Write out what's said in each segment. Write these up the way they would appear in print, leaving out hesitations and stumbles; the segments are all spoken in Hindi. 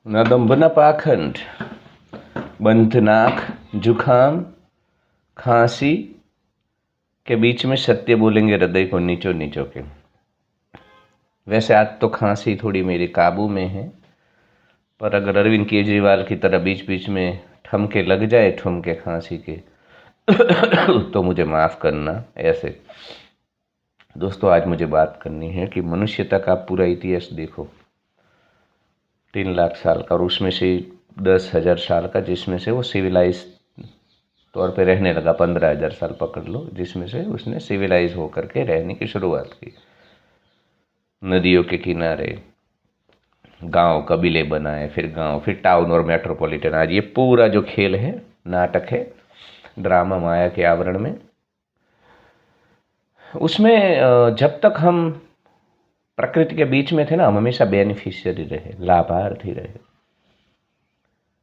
न दंभ न पाखंड, बंध नाक, जुखाम, खांसी के बीच में सत्य बोलेंगे हृदय को नीचो नीचो के। वैसे आज तो खांसी थोड़ी मेरे काबू में है, पर अगर अरविंद केजरीवाल की तरह बीच बीच में ठमके लग जाए ठुमके खांसी के तो मुझे माफ़ करना। ऐसे दोस्तों, आज मुझे बात करनी है कि मनुष्यता का पूरा इतिहास देखो, 3 लाख साल का, और उसमें से 10,000 साल का जिसमें से वो सिविलाइज तौर पे रहने लगा, 15,000 साल पकड़ लो, जिसमें से उसने सिविलाइज होकर के रहने की शुरुआत की। नदियों के किनारे गांव कबीले बनाए, फिर गांव, फिर टाउन और मेट्रोपॉलिटन। आज ये पूरा जो खेल है, नाटक है, ड्रामा माया के आवरण में, उसमें जब तक हम प्रकृति के बीच में थे ना, हम हमेशा बेनिफिशियरी रहे, लाभार्थी रहे।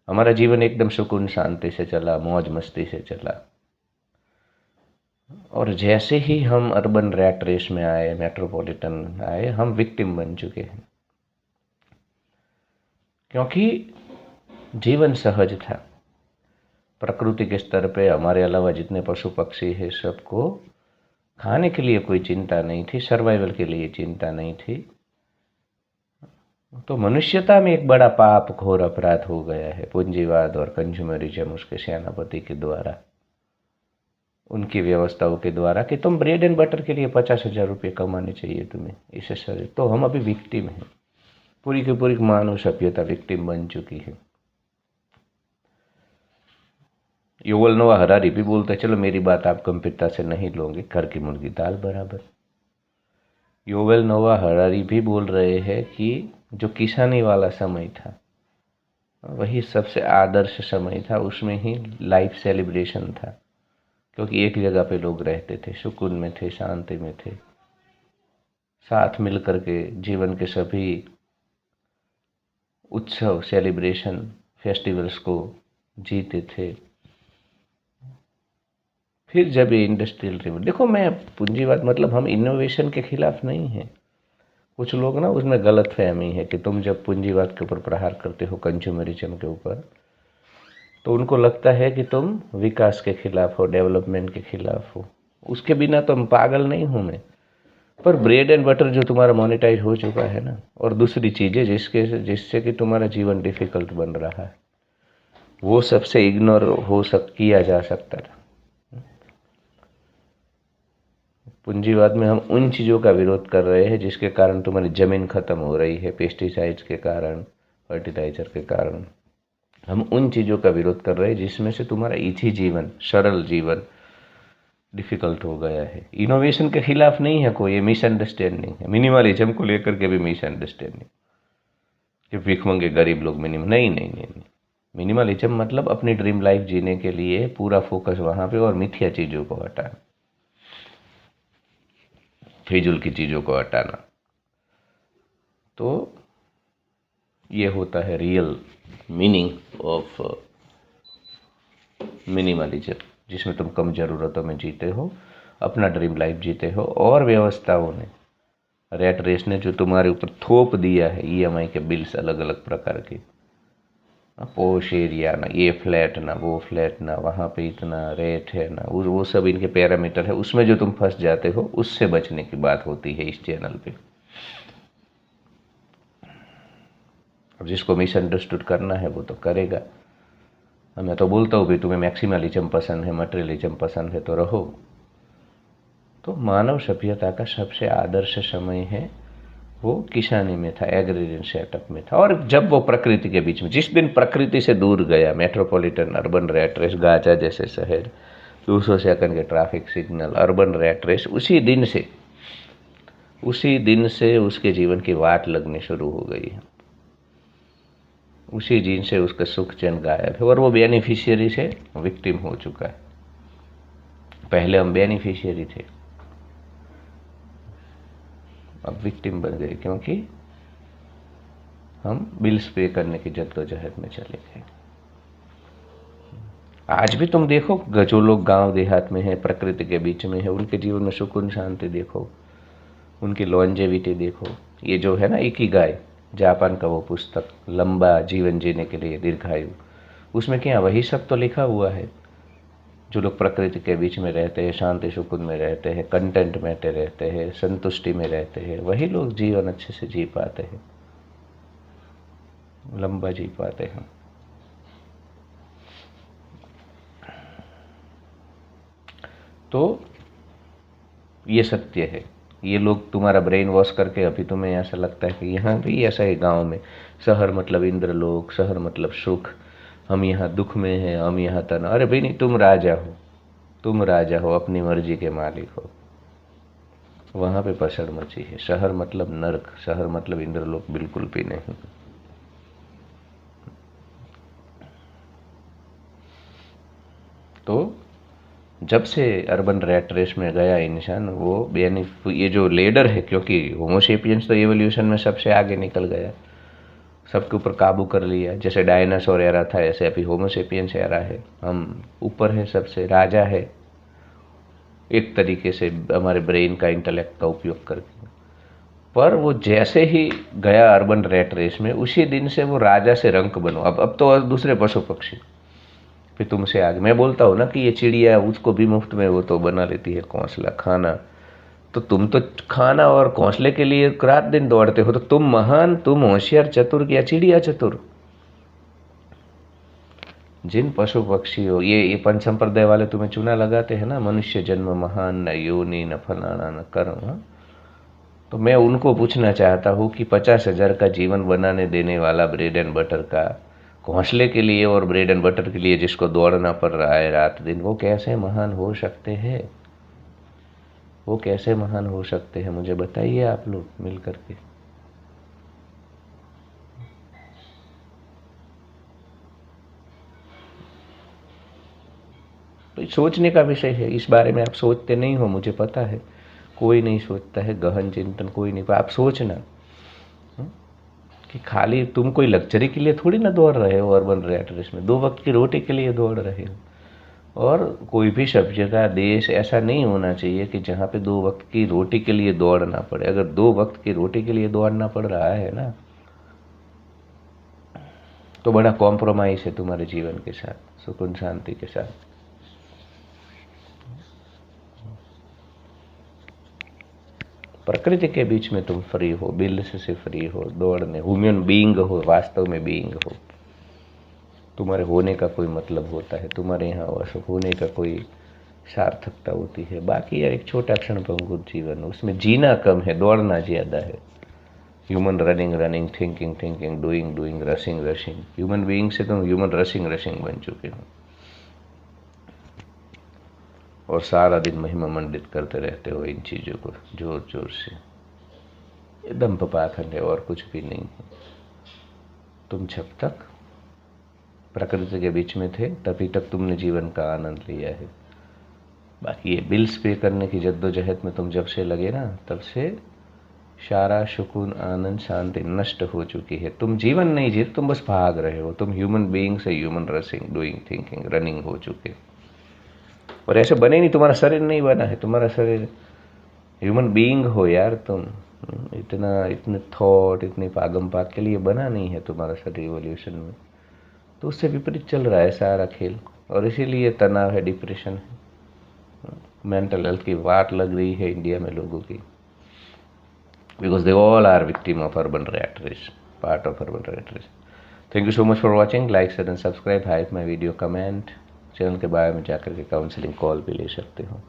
हमारा जीवन एकदम सुकून शांति से चला, मौज मस्ती से चला। और जैसे ही हम अर्बन रैट रेस में आए, मेट्रोपॉलिटन आए, हम विक्टिम बन चुके हैं। क्योंकि जीवन सहज था, प्रकृति के स्तर पे हमारे अलावा जितने पशु पक्षी है सबको खाने के लिए कोई चिंता नहीं थी, सर्वाइवल के लिए चिंता नहीं थी। तो मनुष्यता में एक बड़ा पाप घोर अपराध हो गया है, पूंजीवाद और कंज्यूमरिज्म, उसके सेनापति के द्वारा, उनकी व्यवस्थाओं के द्वारा, कि तुम ब्रेड एंड बटर के लिए 50,000 रुपये कमाने चाहिए तुम्हें, इससे सर। तो हम अभी विक्टिम हैं, पूरी की पूरी मानव सभ्यता विक्टिम बन चुकी है। युवल नोआ हरारी भी बोलते हैं, चलो मेरी बात आप गंभीरता से नहीं लोगे, घर की मुर्गी दाल बराबर। युवल नोआ हरारी भी बोल रहे हैं कि जो किसानी वाला समय था वही सबसे आदर्श समय था, उसमें ही लाइफ सेलिब्रेशन था, क्योंकि एक जगह पे लोग रहते थे, सुकून में थे, शांति में थे, साथ मिल करके जीवन के सभी उत्सव, सेलिब्रेशन, फेस्टिवल्स को जीते थे। फिर जब ये इंडस्ट्रियल रिवॉल्यूशन, देखो, मैं पूंजीवाद मतलब हम इनोवेशन के खिलाफ नहीं हैं। कुछ लोग ना उसमें गलत फहमी है कि तुम जब पूंजीवाद के ऊपर प्रहार करते हो, कंज्यूमरिज्म के ऊपर, तो उनको लगता है कि तुम विकास के खिलाफ हो, डेवलपमेंट के खिलाफ हो। उसके बिना तो हम पागल नहीं हूँ मैं, पर ब्रेड एंड बटर जो तुम्हारा मोनेटाइज हो चुका है ना, और दूसरी चीज़ें जिससे कि तुम्हारा जीवन डिफिकल्ट बन रहा है, वो सबसे इग्नोर किया जा सकता था। पूंजीवाद में हम उन चीज़ों का विरोध कर रहे हैं जिसके कारण तुम्हारी ज़मीन खत्म हो रही है, पेस्टिसाइड्स के कारण, फर्टिलाइजर के कारण। हम उन चीज़ों का विरोध कर रहे हैं जिसमें से तुम्हारा इजी जीवन, सरल जीवन डिफ़िकल्ट हो गया है। इनोवेशन के खिलाफ नहीं है कोई, ये मिसअंडरस्टैंडिंग है। मिनिमलिज्म को लेकर के भी मिसअंडरस्टैंडिंग कि भिखमंगे गरीब लोग नहीं। मिनिमलिज्म मतलब अपनी ड्रीम लाइफ जीने के लिए पूरा फोकस वहाँ पे, और मिथ्या चीज़ों को हटाना, फिजूल की चीज़ों को हटाना। तो ये होता है रियल मीनिंग ऑफ मिनिमलिज्म, जिसमें तुम कम ज़रूरतों में जीते हो, अपना ड्रीम लाइफ जीते हो, और व्यवस्थाओं ने, रैट रेस ने जो तुम्हारे ऊपर थोप दिया है, ईएमआई के बिल्स अलग अलग प्रकार के, पोश एरिया ना, ये फ्लैट ना, वो फ्लैट ना, वहाँ पे इतना रेट है ना, वो सब इनके पैरामीटर है, उसमें जो तुम फंस जाते हो, उससे बचने की बात होती है इस चैनल पे। अब जिसको मिसअंडरस्टूड करना है वो तो करेगा। मैं तो बोलता हूँ भाई, तुम्हें मैक्सिमलिज्म पसंद है, मटेरियलिज्म पसंद है तो रहो। तो मानव सभ्यता का सबसे आदर्श समय है वो किसानी में था, एग्रेरियन सेटअप में था। और जब वो प्रकृति के बीच में, जिस दिन प्रकृति से दूर गया, metropolitan urban rat race, Gaza जैसे शहर, 200 सेकंड के traffic signal, urban rat race, उसी दिन से उसके जीवन की वाट लगनी शुरू हो गई है। उसी दिन से उसका सुख चैन गायब है, और वो बेनिफिशियरी से विक्टिम हो चुका है। पहले हम बेनिफिशियरी थे, अब विक्टिम बन गए, क्योंकि हम बिल्स पे करने की जद्दोजहद में चले गए। आज भी तुम देखो, जो लोग गांव देहात में है, प्रकृति के बीच में है, उनके जीवन में सुकून शांति देखो, उनकी लॉन्जेविटी देखो। ये जो है ना इकिगाई, जापान का वो पुस्तक लंबा जीवन जीने के लिए दीर्घायु, उसमें क्या वही सब तो लिखा हुआ है। जो लोग प्रकृति के बीच में रहते हैं, शांति सुकून में रहते हैं, कंटेंट में रहते हैं, संतुष्टि में रहते हैं, वही लोग जीवन अच्छे से जी पाते हैं, लंबा जी पाते हैं। तो ये सत्य है। ये लोग तुम्हारा ब्रेन वॉश करके अभी तुम्हें ऐसा लगता है कि यहाँ भी ऐसा है, गांव में शहर मतलब इंद्रलोक, शहर मतलब सुख, हम यहाँ दुख में हैं, हम यहाँ तनाव। अरे भाई नहीं, तुम राजा हो, तुम राजा हो, अपनी मर्जी के मालिक हो। वहाँ पे पसड़ मची है। शहर मतलब नर्क, शहर मतलब इंद्रलोक बिल्कुल भी नहीं। तो जब से अर्बन रैट रेस में गया इंसान, वो यानी ये जो लीडर है, क्योंकि होमोसेपियंस तो एवोल्यूशन में सबसे आगे निकल गया, सबके ऊपर काबू कर लिया। जैसे डायनासोर एरा था, ऐसे अभी होमोसेपियंस एरा है। हम ऊपर है, सबसे राजा है एक तरीके से, हमारे ब्रेन का, इंटेलेक्ट का उपयोग करके। पर वो जैसे ही गया अर्बन रैट रेस में, उसी दिन से वो राजा से रंक बनो। अब तो और दूसरे पशु पक्षी फिर तुमसे आगे। मैं बोलता हूँ ना कि ये चिड़िया, उसको भी मुफ्त में वो तो बना लेती है घोंसला, खाना। तो तुम तो खाना और घोंसले के लिए रात दिन दौड़ते हो। तो तुम महान, तुम होशियार चतुर या चिड़िया चतुर? जिन पशु पक्षियों, ये पंच संप्रदाय वाले तुम्हें चूना लगाते हैं ना, मनुष्य जन्म महान, न योनि, न फलाना, न कर्म। हाँ? तो मैं उनको पूछना चाहता हूँ कि 50,000 का जीवन बनाने देने वाला ब्रेड एंड बटर का, घोंसले के लिए और ब्रेड एंड बटर के लिए जिसको दौड़ना पड़ रहा है रात दिन, वो कैसे महान हो सकते हैं? वो कैसे महान हो सकते हैं? मुझे बताइए आप लोग मिल करके। तो सोचने का विषय है। इस बारे में आप सोचते नहीं हो, मुझे पता है। कोई नहीं सोचता है, गहन चिंतन कोई नहीं। आप सोचना कि खाली तुम कोई लग्जरी के लिए थोड़ी ना दौड़ रहे हो अर्बन रैट रेस में, 2 वक्त की रोटी के लिए दौड़ रहे हो। और कोई भी सब जगह देश ऐसा नहीं होना चाहिए कि जहाँ पे 2 वक्त की रोटी के लिए दौड़ना पड़े। अगर 2 वक्त की रोटी के लिए दौड़ना पड़ रहा है ना, तो बड़ा कॉम्प्रोमाइज है तुम्हारे जीवन के साथ, सुकून शांति के साथ। प्रकृति के बीच में तुम फ्री हो, बिल्स से फ्री हो, दौड़ने, ह्यूमन बीइंग हो, वास्तव में बीइंग हो। तुम्हारे होने का कोई मतलब होता है, तुम्हारे यहाँ होने का कोई सार्थकता होती है। बाकी यार एक छोटा क्षण भंगुर जीवन, उसमें जीना कम है, दौड़ना ज़्यादा है। Human running running, thinking thinking, doing doing, rushing rushing. Human being से तुम ह्यूमन रशिंग रशिंग बन चुके हो, और सारा दिन महिमा मंडित करते रहते हो इन चीज़ों को जोर जोर से। ये दंभ पाखंड है और कुछ भी नहीं है। तुम जब तक प्रकृति के बीच में थे, तभी तक तुमने जीवन का आनंद लिया है। बाकी ये बिल्स पे करने की जद्दोजहद में तुम जब से लगे ना, तब से सारा सुकून, आनंद, शांति नष्ट हो चुकी है। तुम जीवन नहीं जीते, तुम बस भाग रहे हो। तुम ह्यूमन बीइंग से human rushing, doing, thinking, running हो चुके। और ऐसे बने नहीं, तुम्हारा शरीर नहीं बना है। तुम्हारा शरीर, ह्यूमन बीइंग हो यार तुम। इतने थॉट, इतने पागम पाग के लिए बना नहीं है तुम्हारा शरीर इवोल्यूशन में। तो उससे विपरीत चल रहा है सारा खेल, और इसीलिए तनाव है, डिप्रेशन है, मेंटल हेल्थ की वाट लग रही है इंडिया में लोगों की। Because they all are victim of urban rat race, part of urban rat race. Thank you so much for watching. Like, share and subscribe, hype my video, comment. Channel के बारे में जाकर के काउंसलिंग कॉल भी ले सकते हो।